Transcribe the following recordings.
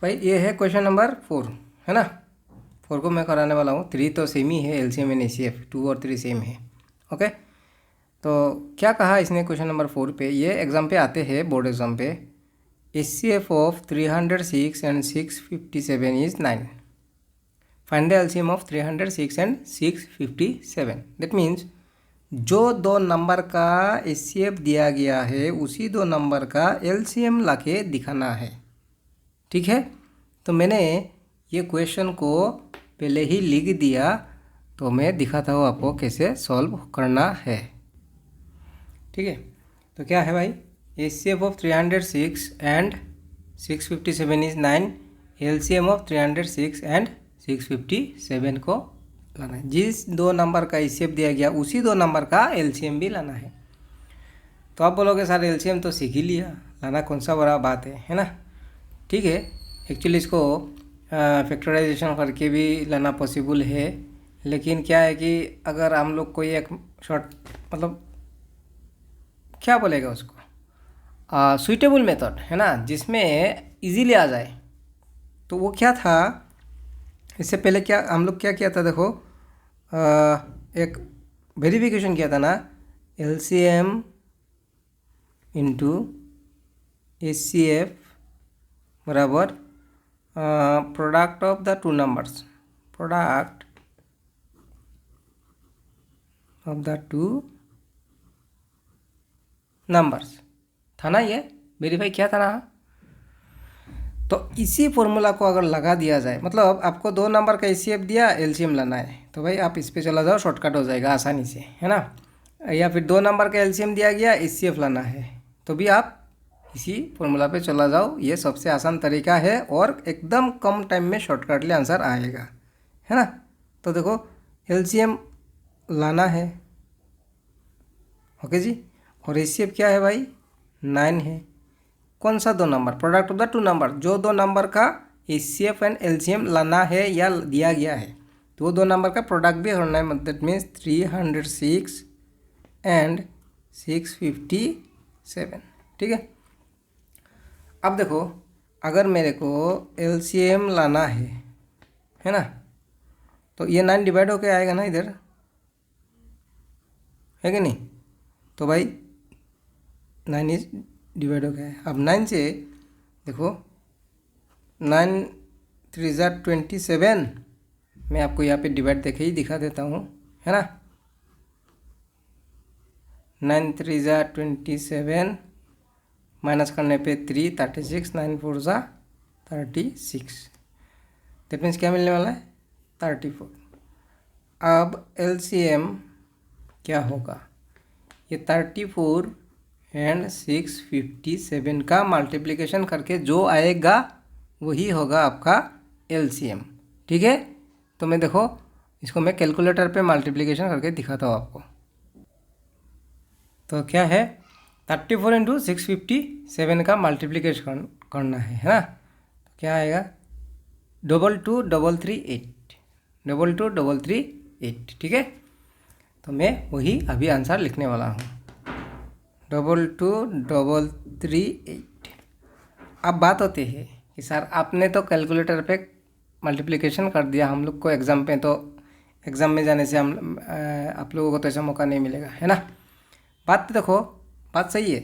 भाई ये है क्वेश्चन नंबर 4, है ना। 4 को मैं कराने वाला हूँ। 3 तो सेम ही है, एलसीएम एंड एचसीएफ 2 और 3 सेम है। ओके, तो क्या कहा इसने क्वेश्चन नंबर 4 पे, ये एग्ज़ाम पे आते हैं, बोर्ड एग्ज़ाम पे। HCF of 306 and 657 is 9। Find the LCM of 306 and 657। That means जो दो नंबर का एचसीएफ दिया गया है उसी दो नंबर का एलसीएम लाके दिखाना है। ठीक है, तो मैंने ये क्वेश्चन को पहले ही लिख दिया, तो मैं दिखाता हूँ आपको कैसे सॉल्व करना है। ठीक है, तो क्या है भाई, HCF of 306 and 657 is 9। LCM of 306 and 657 को लाना है। जिस दो नंबर का एचसीएफ दिया गया उसी दो नंबर का एलसीएम भी लाना है। तो आप बोलोगे सर एलसीएम तो सीख ही लिया, लाना कौन सा बड़ा बात है ना। ठीक है, एक्चुअली इसको फैक्टराइजेशन करके भी लाना पॉसिबल है, लेकिन क्या है कि अगर हम लोग कोई एक शॉर्ट मतलब क्या बोलेगा उसको, सुइटेबल मेथड है ना, जिसमें इजीली आ जाए, तो वो क्या था, इससे पहले क्या हम लोग क्या किया था, देखो एक वेरिफिकेशन किया था ना, एलसीएम इंटू एचसीएफ बराबर product of the two numbers, product of the two numbers था ना, ये वेरीफाई किया था ना। तो इसी फॉर्मूला को अगर लगा दिया जाए, मतलब आपको दो नंबर का एचसीएफ दिया, एलसीएम लाना है, तो भाई आप इस पे चला जाओ, शॉर्टकट हो जाएगा आसानी से, है ना। या फिर दो नंबर का एलसीएम दिया गया, एचसीएफ लाना है, तो भी आप इसी फॉर्मूला पे चला जाओ। ये सबसे आसान तरीका है और एकदम कम टाइम में शॉर्टकटली आंसर आएगा, है ना। तो देखो एलसीएम लाना है, ओके जी, और एचसीएफ क्या है भाई, 9 है। कौन सा दो number, product of the two number, जो दो नंबर का एचसीएफ एंड एलसीएम लाना है या दिया गया है, तो वो दो नंबर का प्रोडक्ट भी करना है। That means 306 and 657। ठीक है, अब देखो अगर मेरे को एलसीएम लाना है ना, तो ये 9 डिवाइड होके आएगा ना इधर, है कि नहीं। तो भाई 9 इज डिवाइड हो गया है। अब 9 से देखो 9 3 ज़ा 27, मैं आपको यहाँ पे डिवाइड देखे ही दिखा देता हूँ, है ना। 9 3 ज़ा 27 माइनस करने पे 3 36, 9 4 ज़ा 36, दैट मीन्स क्या मिलने वाला है, 34। अब एलसीएम क्या होगा, ये 34 एंड 657 का मल्टीप्लिकेशन करके जो आएगा वही होगा आपका एलसीएम। ठीक है, तो मैं देखो इसको मैं कैलकुलेटर पे मल्टीप्लिकेशन करके दिखाता हूँ आपको। तो क्या है, 34 इंटू 657 का मल्टीप्लिकेशन करना है ना। तो क्या आएगा, 22338, 22338। ठीक है, तो मैं वही अभी आंसर लिखने वाला हूँ, 22338। अब बात होती है कि सर आपने तो कैलकुलेटर पे मल्टीप्लिकेशन कर दिया, हम लोग को एग्ज़ाम पे, तो एग्ज़ाम में जाने से हम आप लोगों को तो ऐसा मौका नहीं मिलेगा, है ना। बात देखो, बात सही है,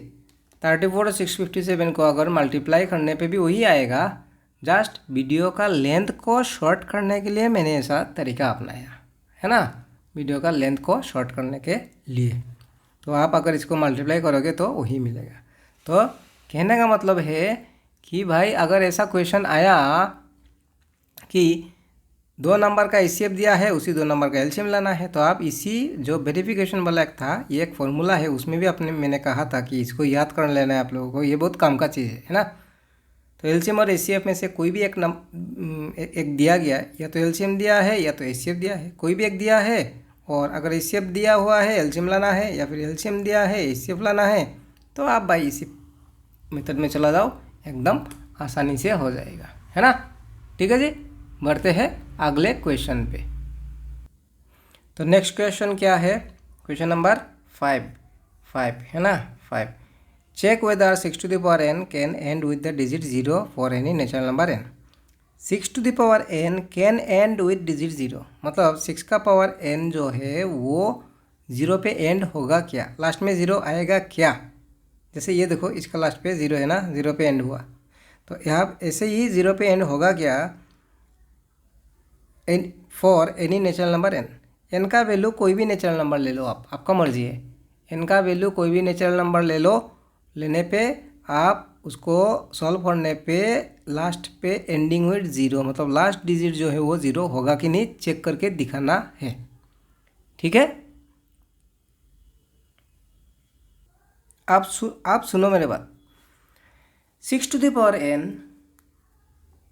34 और 657 को अगर मल्टीप्लाई करने पे भी वही आएगा, जस्ट वीडियो का लेंथ को शॉर्ट करने के लिए मैंने ऐसा तरीका अपनाया, है ना, वीडियो का लेंथ को शॉर्ट करने के लिए। तो आप अगर इसको मल्टीप्लाई करोगे तो वही मिलेगा। तो कहने का मतलब है कि भाई अगर ऐसा क्वेश्चन आया कि दो नंबर का एचसीएफ दिया है, उसी दो नंबर का एलसीएम लाना है, तो आप इसी जो वेरिफिकेशन वाला एक था, ये एक फॉर्मूला है, उसमें भी मैंने कहा था कि इसको याद कर लेना है आप लोगों को, ये बहुत काम का चीज़ है ना। तो एलसीएम और एचसीएफ में से कोई भी एक दिया गया, या तो एलसीएम दिया है या तो एचसीएफ दिया है, कोई भी एक दिया है। और अगर एचसीएफ दिया हुआ है, एलसीएम लाना है, या फिर एलसीएम दिया है, एचसीएफ लाना है, तो आप भाई इसी मेथड में चला जाओ, एकदम आसानी से हो जाएगा, है ना। ठीक है जी, बढ़ते हैं अगले क्वेश्चन पे। तो नेक्स्ट क्वेश्चन क्या है, क्वेश्चन नंबर 5 है ना, 5। Check whether 6 to the power n can end with the digit 0 for any natural number n। 6 to the power n can end with digit 0, मतलब 6 का पावर n जो है वो 0 पे एंड होगा क्या, लास्ट में 0 आएगा क्या। जैसे ये देखो, इसका लास्ट पे 0 है ना, 0 पे एंड हुआ, तो यहाँ ऐसे ही 0 पे एंड होगा क्या for any natural number n। n का वैल्यू कोई भी नेचुरल नंबर ले लो आप, आपका मर्जी है। n का वैल्यू कोई भी नेचुरल नंबर ले लो, लेने पे आप उसको सॉल्व करने पे लास्ट पे एंडिंग विथ 0, मतलब लास्ट डिजिट जो है वो 0 होगा कि नहीं चेक करके दिखाना है। ठीक है, आप सुनो मेरे बात। 6 टू द पावर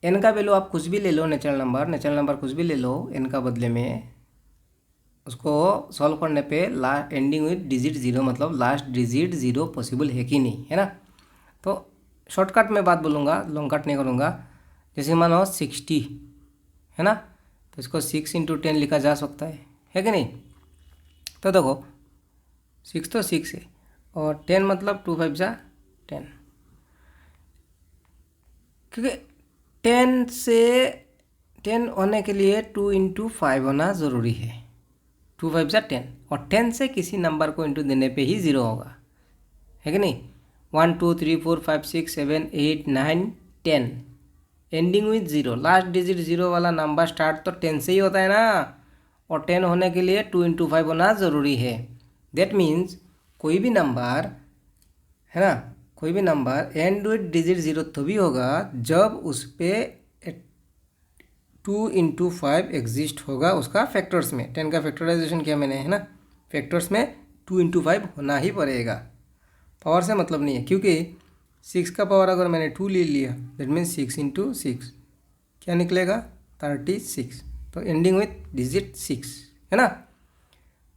n का वैल्यू आप कुछ भी ले लो, नेचुरल नंबर कुछ भी ले लो n का बदले में, उसको सॉल्व करने पे एंडिंग विथ डिजिट 0, मतलब लास्ट डिजिट 0 पॉसिबल है कि नहीं, है ना। तो शॉर्टकट में बात बोलूँगा, लॉन्ग कट नहीं करूँगा। जैसे मानो 60 है ना, तो इसको 6 × 10 लिखा जा सकता है कि नहीं। तो देखो 6 तो 6 है और 10 मतलब 2 5 जा 10, क्योंकि 10 से 10 होने के लिए 2 × 5 होना ज़रूरी है। 2 5 जा 10, और 10 से किसी नंबर को इंटू देने पे ही 0 होगा, है कि नहीं। 1 2 3 4 5 6 7 8 9 10 एंडिंग विथ 0, लास्ट डिजिट 0 वाला नंबर स्टार्ट तो 10 से ही होता है ना, और 10 होने के लिए 2 × 5 होना ज़रूरी है। दैट मीन्स कोई भी नंबर है ना, कोई भी नंबर एंड विथ डिजिट 0 तभी होगा जब उस पर 2 × 5 एग्जिस्ट होगा उसका फैक्टर्स में। 10 का फैक्टराइजेशन किया मैंने, है ना, फैक्टर्स में 2 × 5 होना ही पड़ेगा। पावर से मतलब नहीं है, क्योंकि 6 का पावर अगर मैंने 2 ले लिया दैट मीन्स 6 × 6 क्या निकलेगा 36, तो एंडिंग विथ डिजिट 6, है ना।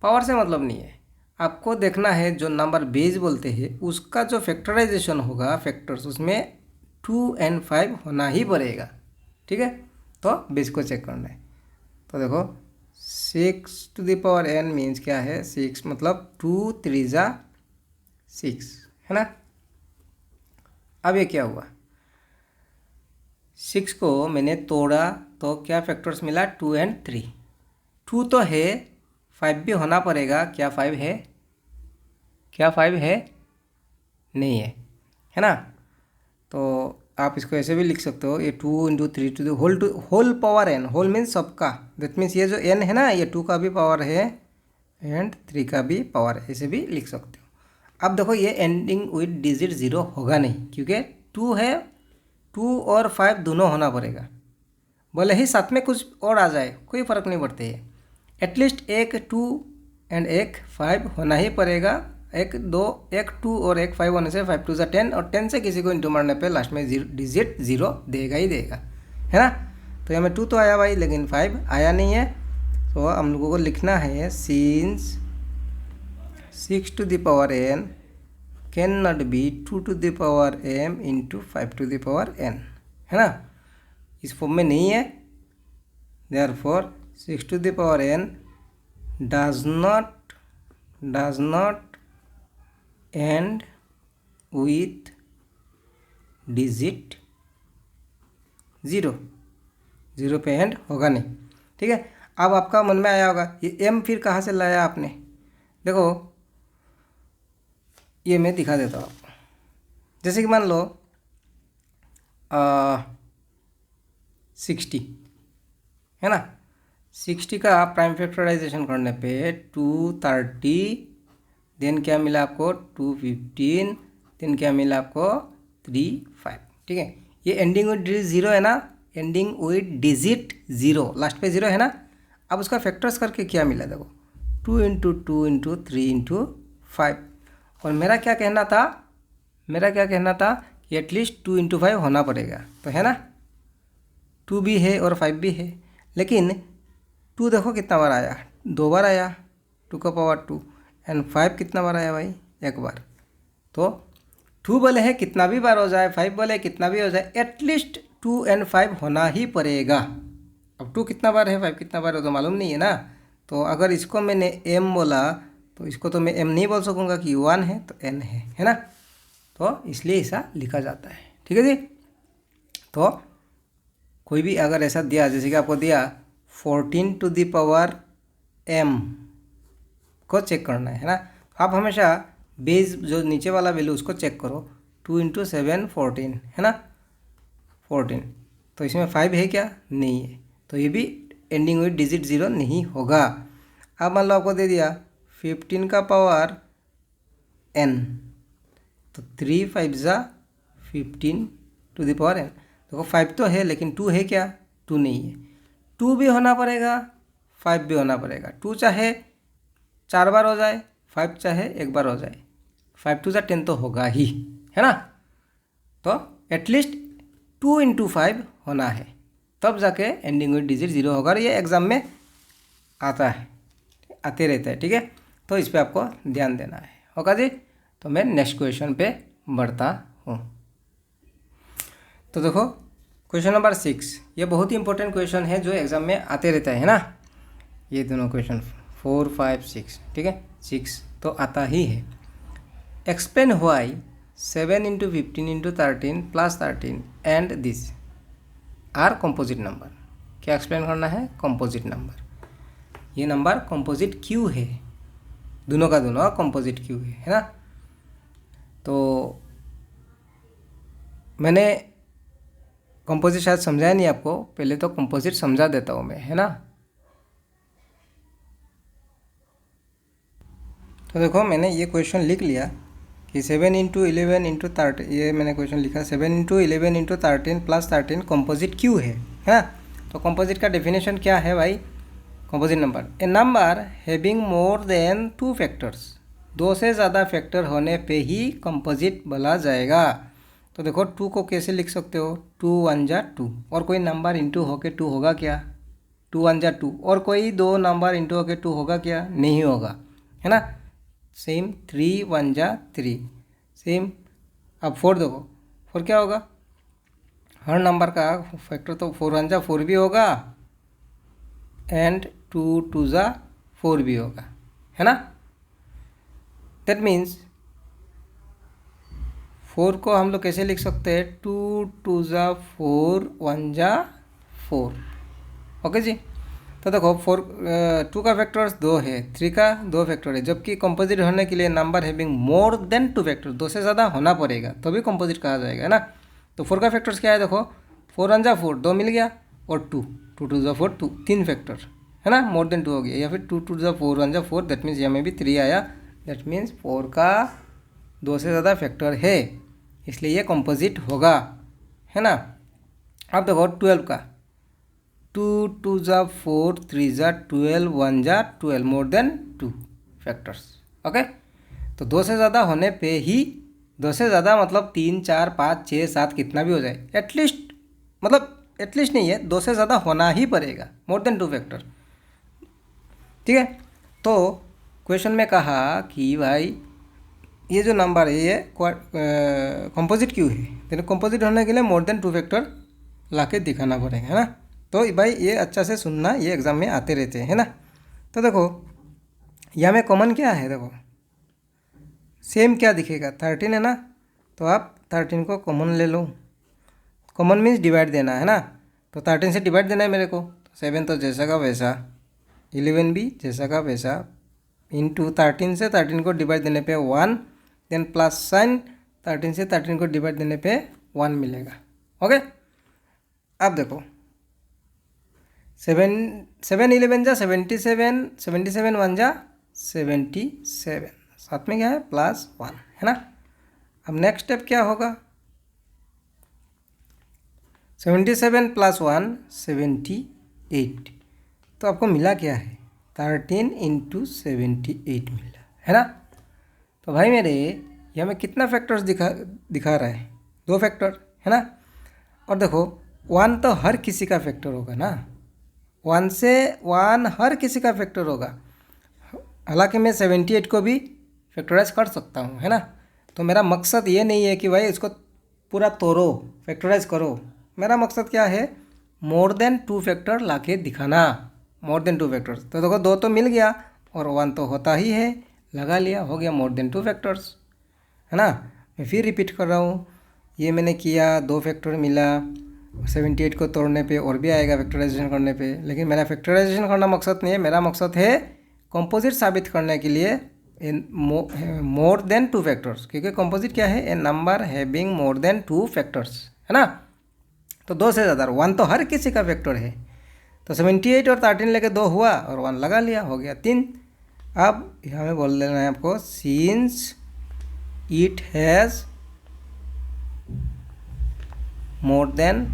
पावर से मतलब नहीं है, आपको देखना है जो नंबर बेस बोलते हैं उसका जो फैक्टराइजेशन होगा फैक्टर्स, उसमें 2 और 5 होना ही पड़ेगा। ठीक है, तो बेस को चेक करना है। तो देखो 6 to the power n means क्या है, 6 मतलब 2 3 जा 6, है ना। अब ये क्या हुआ, 6 को मैंने तोड़ा तो क्या फैक्टर्स मिला 2 और 3। 2 तो है, 5 भी होना पड़ेगा। क्या 5 है, क्या 5 है, नहीं है, है ना। तो आप इसको ऐसे भी लिख सकते हो, ये 2 × 3 to the whole power n, whole means सबका, दैट मीन्स ये जो n है ना ये 2 का भी पावर है एंड 3 का भी पावर है, ऐसे भी लिख सकते हो। अब देखो ये एंडिंग विथ डिजिट 0 होगा नहीं, क्योंकि 2 है, 2 और 5 दोनों होना पड़ेगा। भले ही साथ में कुछ और आ जाए कोई फ़र्क नहीं पड़ता है, एटलीस्ट एक 2 एंड एक 5 होना ही पड़ेगा। एक 2 और एक 5 होने से 5 2 जा 10, और 10 से किसी को इंटू मारने पे लास्ट में डिजिट 0 देगा ही देगा, है ना। तो यहाँ में 2 तो आया भाई, लेकिन 5 आया नहीं है। तो हम लोगों को लिखना है since 6 to the power n can not be 2 to the power m × 5 to the power n, है ना, इस फॉर्म में नहीं है। Therefore 6 to the power n does not end with digit 0, 0 पे एंड होगा नहीं। ठीक है, अब आपका मन में आया होगा ये m फिर कहाँ से लाया आपने। देखो ये मैं दिखा देता हूँ आपको। जैसे कि मान लो 60 है ना, 60 का प्राइम फैक्टराइजेशन करने पे 230, देन क्या मिला आपको 215, देन क्या मिला आपको 35। ठीक है, ये एंडिंग विथ डिजिट 0 है ना, एंडिंग विथ डिजिट 0, लास्ट पे 0 है ना। अब उसका फैक्टर्स करके क्या मिला देखो 2 × 2 × 3 × 5। और मेरा क्या कहना था कि एटलीस्ट 2 × 5 होना पड़ेगा, तो है ना, 2 भी है और 5 भी है। लेकिन 2 देखो कितना बार आया, 2 बार आया 2 का पावर 2, एंड 5 कितना बार आया भाई, 1 बार। तो 2 बोले है कितना भी बार हो जाए, 5 बोले कितना भी हो जाए, एटलीस्ट 2 और 5 होना ही पड़ेगा। अब 2 कितना बार है 5 कितना बार है तो मालूम नहीं है ना। तो अगर इसको मैंने m बोला तो इसको तो मैं m नहीं बोल सकूँगा कि 1 है, तो n है ना। तो इसलिए ऐसा लिखा जाता है। ठीक है जी, तो कोई भी अगर ऐसा दिया, जैसे कि आपको दिया 14 टू द पावर m को चेक करना है ना। आप हमेशा बेस जो नीचे वाला वैल्यू उसको चेक करो। 2 इंटू 7 14 है ना, 14। तो इसमें 5 है क्या? नहीं है, तो ये भी एंडिंग विद डिजिट 0 नहीं होगा। अब मान लो आपको दे दिया 15 का पावर n, तो 3 5 जा 15 टू द पावर n। देखो 5 तो है लेकिन 2 है क्या? 2 नहीं है। 2 भी होना पड़ेगा, 5 भी होना पड़ेगा। 2 चाहे 4 बार हो जाए, 5 चाहे 1 बार हो जाए, 5 2 जा 10 तो होगा ही, है ना। तो एटलीस्ट 2 इंटू 5 होना है, तब जाके एंडिंग विद डिजिट 0 होगा। और ये एग्ज़ाम में आता है, आते रहता है, ठीक है। तो इस पर आपको ध्यान देना है, होगा जी। तो मैं नेक्स्ट क्वेश्चन पे बढ़ता हूँ। तो देखो क्वेश्चन नंबर 6, ये बहुत ही इंपॉर्टेंट क्वेश्चन है जो एग्ज़ाम में आते रहता है ना। ये दोनों क्वेश्चन 4 5 6, ठीक है। 6 तो आता ही है। Explain why 7 into 15 into 13 plus 13 and this are composite number. क्या एक्सप्लेन करना है? Composite number. ये नंबर कंपोजिट क्यों है? दोनों का दोनों कंपोजिट क्यों है ना। तो मैंने कंपोजिट शायद समझाया नहीं आपको, पहले तो कंपोजिट समझा देता हूँ मैं, है ना। तो देखो मैंने ये क्वेश्चन लिख लिया कि 7 इंटू 11 इंटू 13, ये मैंने क्वेश्चन लिखा 7 इंटू 11 इंटू 13 प्लस 13 कंपोजिट क्यों है ना। तो कंपोजिट का डेफिनेशन क्या है भाई? Composite number, a number having more than 2 factors, 2 से ज़्यादा फैक्टर होने पे ही कंपोजिट बोला जाएगा। तो देखो 2 को कैसे लिख सकते हो? 2 1 जा 2, और कोई नंबर इंटू होके 2 होगा क्या? 2 1 जा 2, और कोई 2 नंबर इंटू होके 2 होगा क्या? नहीं होगा, है ना। सेम 3 1 जा 3, सेम। अब 4 देखो, 4 क्या होगा? हर नंबर का फैक्टर तो 4 1 जा 4 भी होगा एंड 2 2 जा 4 भी होगा, है ना। दैट मीन्स 4 को हम लोग कैसे लिख सकते हैं? 2 2 जा 4 1 जा 4, ओके जी। तो देखो 2 का फैक्टर्स 2 है, 3 का 2 फैक्टर है, जबकि कंपोजिट होने के लिए number having more than 2 factor, 2 से ज़्यादा होना पड़ेगा तभी कंपोजिट कहा जाएगा, है ना। तो 4 का फैक्टर्स क्या है? देखो 4 1 जा 4, 2 मिल गया, और 2 2 2 जा 4 2, 3 फैक्टर, है ना। मोर देन 2 हो गया, या फिर 2 2 जा 4 1 जा 4, दैट मीन्स यहाँ में भी 3 आया। दैट मीन्स 4 का 2 से ज़्यादा फैक्टर है, इसलिए ये कंपोजिट होगा, है ना। अब देखो 12 का 2 2 जा 4 3 जा 12 1 जा 12, मोर देन 2 फैक्टर्स, ओके। तो 2 से ज़्यादा होने पे ही, 2 से ज़्यादा मतलब 3 4 5 6 7 कितना भी हो जाए, एटलीस्ट, मतलब एटलीस्ट नहीं है, 2 से ज़्यादा होना ही पड़ेगा, मोर देन 2 फैक्टर, ठीक है। तो क्वेश्चन में कहा कि भाई ये जो नंबर है ये कंपोजिट क्यों है? तो कंपोजिट होने के लिए मोर देन 2 फैक्टर ला के दिखाना पड़ेगा, है ना। तो भाई ये अच्छा से सुनना, ये एग्ज़ाम में आते रहते हैं, है ना। तो देखो यहाँ में कॉमन क्या है? देखो सेम क्या दिखेगा? 13 है ना, तो आप 13 को कॉमन ले लो। कॉमन मीन्स डिवाइड देना, है ना। तो 13 से डिवाइड देना है मेरे को, 7 तो जैसा का वैसा, 11 भी जैसा का वैसा, इंटू 13 से 13 को डिवाइड देने पे 1, देन प्लस साइन 13 से 13 को डिवाइड देने पे 1 मिलेगा, ओके। अब देखो 7 7 11 जा 77, 77 1 जा 77, साथ में क्या है? प्लस 1, है ना। अब नेक्स्ट स्टेप क्या होगा? 77 प्लस 1 78, तो आपको मिला क्या है? 13 इंटू 78 मिला, है ना। तो भाई मेरे यहाँ में कितना फैक्टर्स दिखा रहा है? 2 फैक्टर, है ना। और देखो 1 तो हर किसी का फैक्टर होगा ना, 1 से 1 हर किसी का फैक्टर होगा। हालांकि मैं 78 को भी फैक्टराइज कर सकता हूँ, है ना। तो मेरा मकसद ये नहीं है कि भाई इसको पूरा तोड़ो, फैक्टराइज करो। मेरा मकसद क्या है? मोर देन 2 फैक्टर ला के दिखाना, मोर देन 2 फैक्टर्स। तो देखो 2 तो मिल गया और 1 तो होता ही है, लगा लिया, हो गया मोर देन 2 फैक्टर्स, है ना। मैं फिर रिपीट कर रहा हूँ, ये मैंने किया, 2 फैक्टर मिला, 78 को तोड़ने पे और भी आएगा फैक्टराइजेशन करने पे, लेकिन मेरा फैक्टराइजेशन करना मकसद नहीं है। मेरा मकसद है कंपोजिट साबित करने के लिए मोर देन 2 फैक्टर्स, क्योंकि कंपोजिट क्या है, a number having more than 2 factors, है ना। तो 2 से ज़्यादा, 1 तो हर किसी का फैक्टर है। तो 78 और 13 लेके 2 हुआ और 1 लगा लिया, हो गया 3। अब यहाँ में बोल देना है आपको, since it has more than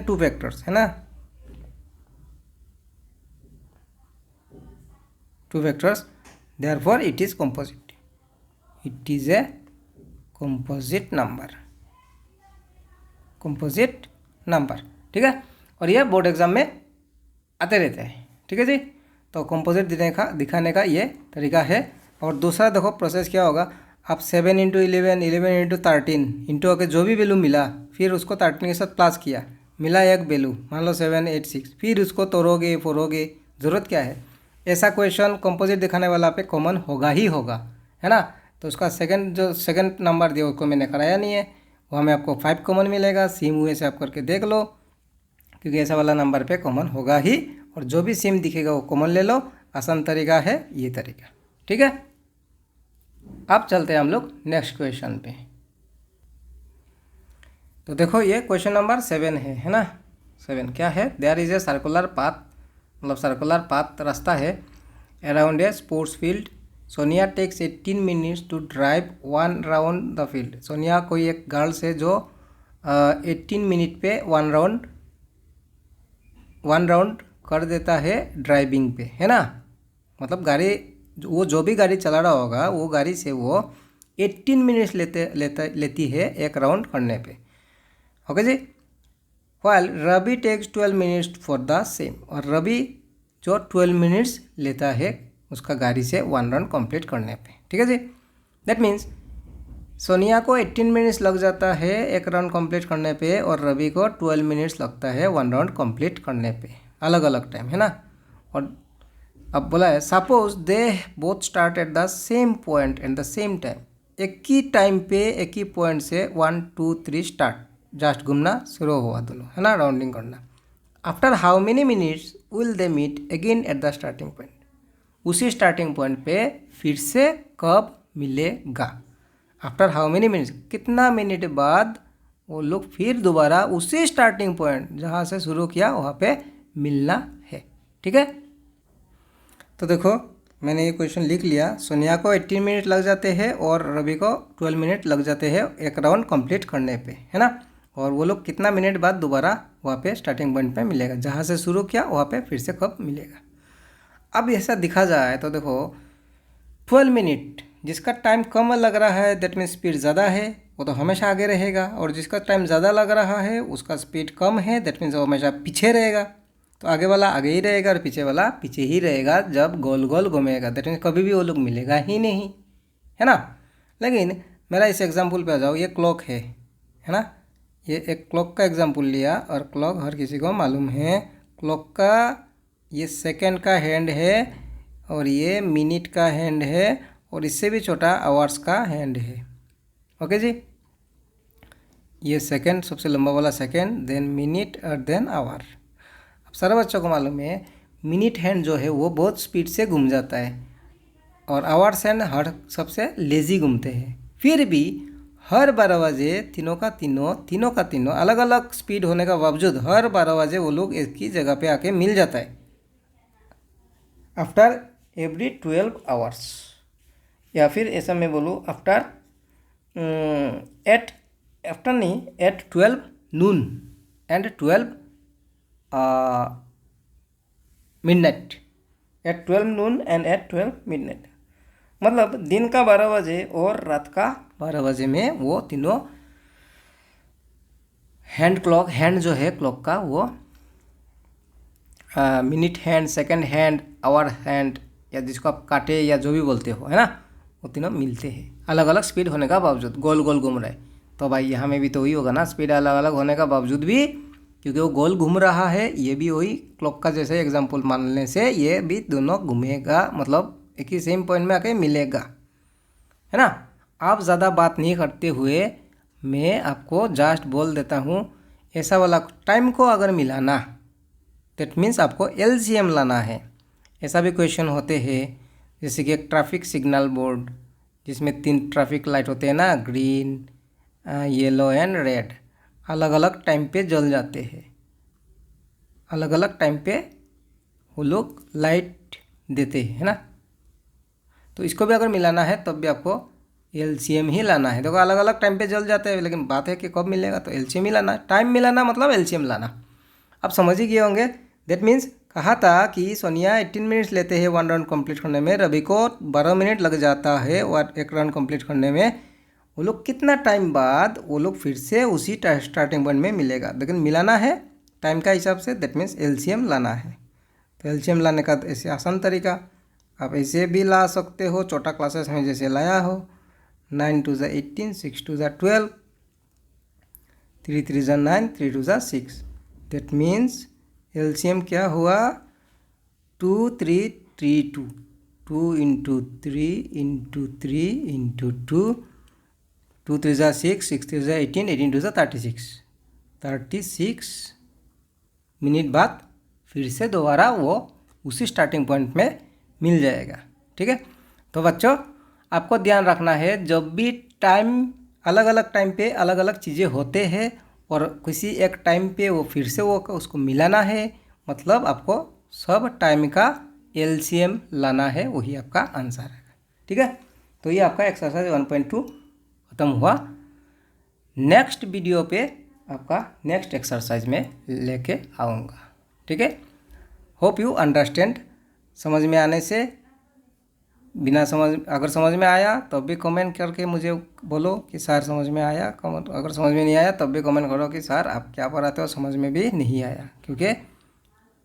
2 factors, है ना, 2 factors, therefore it is composite, it is a composite number, ठीक है। और यह बोर्ड एग्जाम में आते रहते हैं, ठीक है जी। तो कंपोजिट दिखाने का ये तरीका है। और दूसरा देखो प्रोसेस क्या होगा, आप 7 × 11, 11 × 13 इंटू के जो भी वैल्यू मिला, फिर उसको 13 के साथ प्लस किया, मिला एक वैल्यू, मान लो 7, 8, 6, फिर उसको तोड़ोगे फोड़ोगे, ज़रूरत क्या है। ऐसा क्वेश्चन कंपोजिट दिखाने वाला पे कॉमन होगा ही होगा, है ना। तो उसका सेकंड नंबर दिया उसको मैंने कराया नहीं है, वहाँ में आपको 5 कॉमन मिलेगा। सेम हुए से आप करके देख लो, क्योंकि ऐसा वाला नंबर पे कॉमन होगा ही, और जो भी सेम दिखेगा वो कॉमन ले लो। आसान तरीका है ये तरीका, ठीक है। अब चलते हैं हम लोग नेक्स्ट क्वेश्चन पे। तो देखो ये क्वेश्चन नंबर 7 है ना। 7 क्या है, there is a circular path, मतलब सर्कुलर पाथ रास्ता है around a sports field. Sonia takes 18 minutes to drive 1 round the field. Sonia कोई एक गर्ल्स है जो 18 मिनट पे 1 राउंड कर देता है ड्राइविंग पे, है ना। मतलब गाड़ी वो जो भी गाड़ी चला रहा होगा वो गाड़ी से वो 18 मिनट्स लेती है एक राउंड करने पे, ओके जी। While Ravi takes 12 minutes for the same, और रवि जो 12 मिनट्स लेता है उसका गाड़ी से 1 राउंड कंप्लीट करने पे, ठीक है जी। दैट मीन्स सोनिया को 18 मिनट्स लग जाता है एक राउंड कंप्लीट करने पे, और रवि को 12 मिनट्स लगता है 1 राउंड कंप्लीट करने पे, अलग अलग टाइम, है ना। और अब बोला है suppose they both start at the same point at the same time, एक ही टाइम पे एक ही पॉइंट से 1, 2, 3 स्टार्ट, जस्ट घूमना शुरू हुआ दोनों, है ना, राउंडिंग करना। After how many minutes will they meet again at the starting point, उसी स्टार्टिंग पॉइंट पे फिर से कब मिलेगा। आफ्टर हाउ मेनी मिनट्स, कितना मिनट बाद वो लोग फिर दोबारा उसी स्टार्टिंग पॉइंट जहाँ से शुरू किया वहाँ पे मिलना है, ठीक है। तो देखो मैंने ये क्वेश्चन लिख लिया। सोनिया को 18 मिनट लग जाते हैं और रवि को 12 मिनट लग जाते हैं एक राउंड कंप्लीट करने पे, है ना। और वो लोग कितना मिनट बाद दोबारा वहाँ पे स्टार्टिंग पॉइंट पे मिलेगा, जहाँ से शुरू किया वहाँ पे फिर से कब मिलेगा। अब ऐसा दिखा जाए तो देखो 12 मिनट, जिसका टाइम कम लग रहा है दैट मीन्स स्पीड ज़्यादा है, वो तो हमेशा आगे रहेगा, और जिसका टाइम ज़्यादा लग रहा है उसका स्पीड कम है दैट मीन्स वो हमेशा पीछे रहेगा। तो आगे वाला आगे ही रहेगा और पीछे वाला पीछे ही रहेगा जब गोल गोल घूमेगा, दैट मीन्स कभी भी वो लोग मिलेगा ही नहीं, है ना। लेकिन मेरा इस एग्जाम्पल पे आ जाओ, ये क्लॉक है ना, ये एक क्लॉक का एग्जाम्पल लिया, और क्लॉक हर किसी को मालूम है, क्लॉक का ये सेकंड का हैंड है और ये मिनट का हैंड है, और इससे भी छोटा आवर्स का हैंड है, ओके जी। ये सेकंड सबसे लंबा वाला सेकंड, देन मिनट और देन आवर। अब सारे बच्चों को मालूम है मिनट हैंड जो है वो बहुत स्पीड से घूम जाता है, और आवर्स हैंड हर सबसे लेज़ी घूमते हैं। फिर भी हर 12 बजे तीनों का तीनों अलग अलग स्पीड होने का बावजूद हर 12 बजे वो लोग एक ही जगह पे आके मिल जाता है आफ्टर एवरी 12 आवर्स, या फिर ऐसा मैं बोलूँ after at 12 noon and 12 midnight, at 12 noon and at 12 midnight. मतलब दिन का 12 बजे और रात का 12 बजे में वो तीनों हैंड जो है क्लॉक का वो minute hand, second hand, hour hand, या जिसको आप काटे या जो भी बोलते हो, है ना, वो तीनों मिलते हैं अलग अलग स्पीड होने का बावजूद, गोल गोल घूम रहे। तो भाई यहाँ में भी तो वही होगा ना, स्पीड अलग अलग होने का बावजूद भी, क्योंकि वो गोल घूम रहा है, ये भी वही क्लॉक का जैसे एग्जांपल मानने से ये भी दोनों घूमेगा, मतलब एक ही सेम पॉइंट में आके मिलेगा, है ना। आप ज़्यादा बात नहीं करते हुए मैं आपको जस्ट बोल देता हूँ, ऐसा वाला टाइम को अगर मिलाना दैट मीन्स आपको एलसीएम लाना है। ऐसा भी क्वेश्चन होते हैं, जैसे कि एक ट्रैफिक सिग्नल बोर्ड जिसमें 3 ट्रैफिक लाइट होते हैं ना, ग्रीन, येलो एंड रेड, अलग अलग टाइम पे जल जाते हैं। अलग अलग टाइम पे वो लोग लाइट देते हैं, है ना। तो इसको भी अगर मिलाना है तब भी आपको एलसीएम ही लाना है। देखो अलग अलग टाइम पे जल जाते हैं, लेकिन बात है कि कब मिलेगा, तो एलसीएम ही लाना है। टाइम मिलाना मतलब एलसीएम लाना। आप समझ ही गए होंगे। दैट मीन्स कहा था कि सोनिया 18 मिनट्स लेते हैं 1 राउंड कंप्लीट करने में, रवि को 12 मिनट लग जाता है और 1 राउंड कंप्लीट करने में। वो लोग कितना टाइम बाद वो लोग फिर से उसी स्टार्टिंग पॉइंट में मिलेगा, लेकिन मिलाना है टाइम का हिसाब से। दैट मीन्स एलसीएम लाना है। तो एलसीएम लाने का ऐसे आसान तरीका आप ऐसे भी ला सकते हो, छोटा क्लासेस में जैसे लाया हो। 9 2 = 18, 6 2 = 12, 3 3 = 9, 3 2 = 6। दैट मीन्स एलसीएम क्या हुआ, 2 3 3 2, 2 × 3 × 3 × 2, 2 3 = 6, 6 3 = 18, 18 2 = 36। 36 मिनट बाद फिर से दोबारा वो उसी स्टार्टिंग पॉइंट में मिल जाएगा। ठीक है। तो बच्चों आपको ध्यान रखना है, जब भी टाइम अलग अलग टाइम पे अलग अलग चीज़ें होते हैं और किसी एक टाइम पे वो फिर से वो उसको मिलाना है, मतलब आपको सब टाइम का एलसीएम लाना है, वही आपका आंसर है। ठीक है। तो ये आपका एक्सरसाइज 1.2 खत्म हुआ। नेक्स्ट वीडियो पे आपका नेक्स्ट एक्सरसाइज में लेके आऊँगा। ठीक है। Hope you understand. समझ में आने से, बिना समझ, अगर समझ में आया तब भी कमेंट करके मुझे बोलो कि सर समझ में आया। अगर समझ में नहीं आया तब भी कमेंट करो कि सर आप क्या पढ़ाते हो, समझ में भी नहीं आया। क्योंकि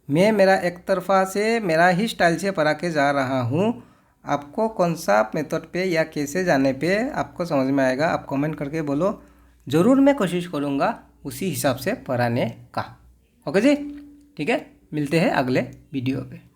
मैं मेरा एक तरफा से मेरा ही स्टाइल से पढ़ा के जा रहा हूँ। आपको कौन सा मेथड पे या कैसे जाने पे आपको समझ में आएगा, आप कमेंट करके बोलो। ज़रूर मैं कोशिश करूँगा उसी हिसाब से पढ़ाने का। ओके जी। ठीक है, मिलते हैं अगले वीडियो पे।